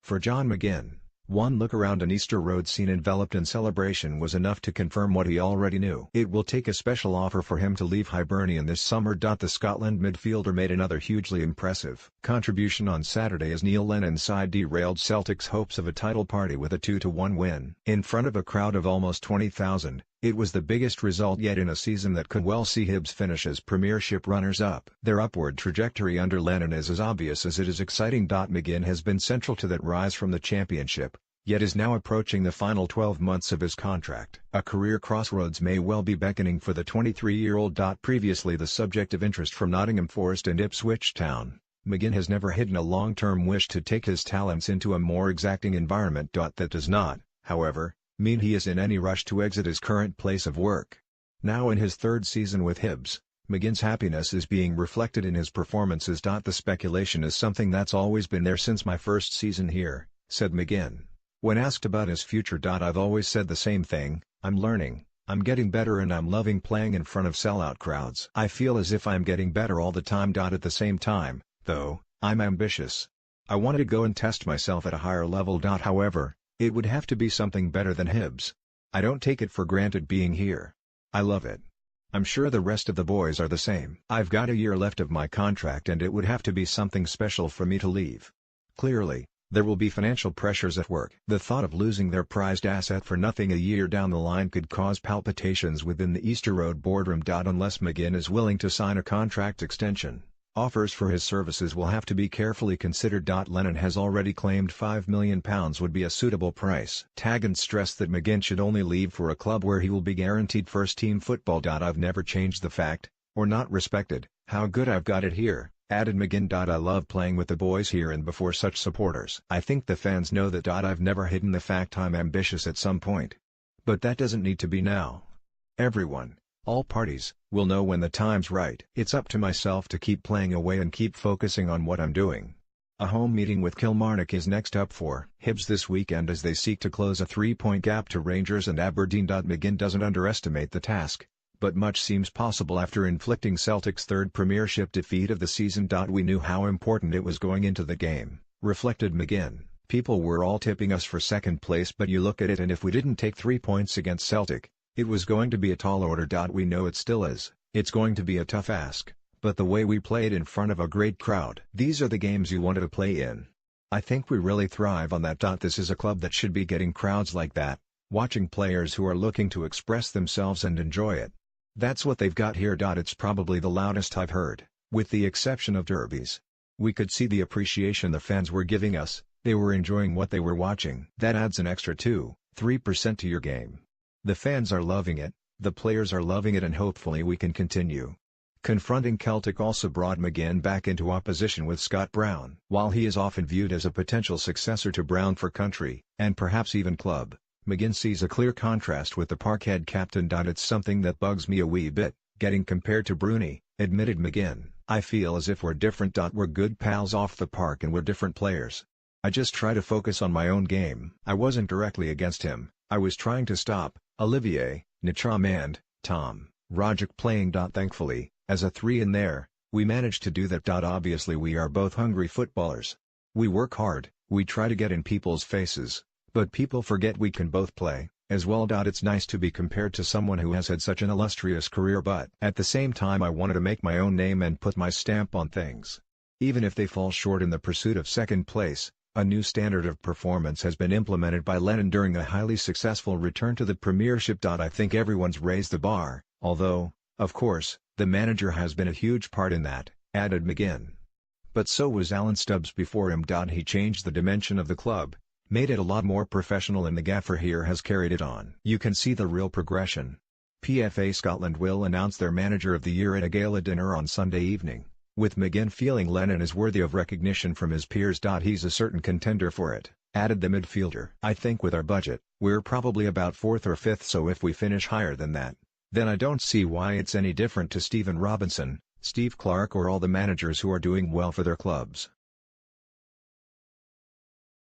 For John McGinn, one look around an Easter Road scene enveloped in celebration was enough to confirm what he already knew. It will take a special offer for him to leave Hibernian this summer. The Scotland midfielder made another hugely impressive contribution on Saturday as Neil Lennon's side derailed Celtic's hopes of a title party with a 2-1 win. In front of a crowd of almost 20,000, it was the biggest result yet in a season that could well see Hibs finish as Premiership runners-up. Their upward trajectory under Lennon is as obvious as it is exciting. McGinn has been central to that rise from the Championship, yet is now approaching the final 12 months of his contract. A career crossroads may well be beckoning for the 23-year-old. Previously the subject of interest from Nottingham Forest and Ipswich Town, McGinn has never hidden a long-term wish to take his talents into a more exacting environment. That does not, however, mean he is in any rush to exit his current place of work. Now in his third season with Hibs, McGinn's happiness is being reflected in his performances. The speculation is something that's always been there since my first season here, said McGinn. When asked about his future, I've always said the same thing: I'm learning, I'm getting better, and I'm loving playing in front of sellout crowds. I feel as if I'm getting better all the time. At the same time, though, I'm ambitious. I want to go and test myself at a higher level. However, it would have to be something better than Hibs. I don't take it for granted being here. I love it. I'm sure the rest of the boys are the same. I've got a year left of my contract and it would have to be something special for me to leave. Clearly, there will be financial pressures at work. The thought of losing their prized asset for nothing a year down the line could cause palpitations within the Easter Road boardroom. Unless McGinn is willing to sign a contract extension, offers for his services will have to be carefully considered. Lennon has already claimed £5 million would be a suitable price. Taggart stressed that McGinn should only leave for a club where he will be guaranteed first-team football. I've never changed the fact, or not respected, how good I've got it here, added McGinn. I love playing with the boys here and before such supporters. I think the fans know that. I've never hidden the fact I'm ambitious at some point. But that doesn't need to be now. Everyone, all parties, will know when the time's right. It's up to myself to keep playing away and keep focusing on what I'm doing. A home meeting with Kilmarnock is next up for Hibs this weekend as they seek to close a 3-point gap to Rangers and Aberdeen. McGinn doesn't underestimate the task, but much seems possible after inflicting Celtic's third Premiership defeat of the season. We knew how important it was going into the game, reflected McGinn. People were all tipping us for second place, but you look at it and if we didn't take 3 points against Celtic, it was going to be a tall order. We know it still is. It's going to be a tough ask, but the way we played in front of a great crowd. These are the games you wanted to play in. I think we really thrive on that. This is a club that should be getting crowds like that, watching players who are looking to express themselves and enjoy it. That's what they've got here. It's probably the loudest I've heard, with the exception of derbies. We could see the appreciation the fans were giving us. They were enjoying what they were watching. That adds an extra 2-3% to your game. The fans are loving it, the players are loving it, and hopefully we can continue. Confronting Celtic also brought McGinn back into opposition with Scott Brown. While he is often viewed as a potential successor to Brown for country, and perhaps even club, McGinn sees a clear contrast with the Parkhead captain. It's something that bugs me a wee bit, getting compared to Bruni, admitted McGinn. I feel as if we're different. We're good pals off the park and we're different players. I just try to focus on my own game. I wasn't directly against him, I was trying to stop Olivier, Ntcham and Tom Rogic playing. Thankfully, as a 3 in there, we managed to do that. Obviously we are both hungry footballers. We work hard, we try to get in people's faces, but people forget we can both play, as well. It's nice to be compared to someone who has had such an illustrious career, but at the same time I wanted to make my own name and put my stamp on things. Even if they fall short in the pursuit of second place, a new standard of performance has been implemented by Lennon during a highly successful return to the Premiership. I think everyone's raised the bar, although, of course, the manager has been a huge part in that, added McGinn. But so was Alan Stubbs before him. He changed the dimension of the club, made it a lot more professional, and the gaffer here has carried it on. You can see the real progression. PFA Scotland will announce their Manager of the Year at a gala dinner on Sunday evening, with McGinn feeling Lennon is worthy of recognition from his peers. He's a certain contender for it, added the midfielder. I think with our budget, we're probably about 4th or 5th, so if we finish higher than that, then I don't see why it's any different to Stephen Robinson, Steve Clarke, or all the managers who are doing well for their clubs.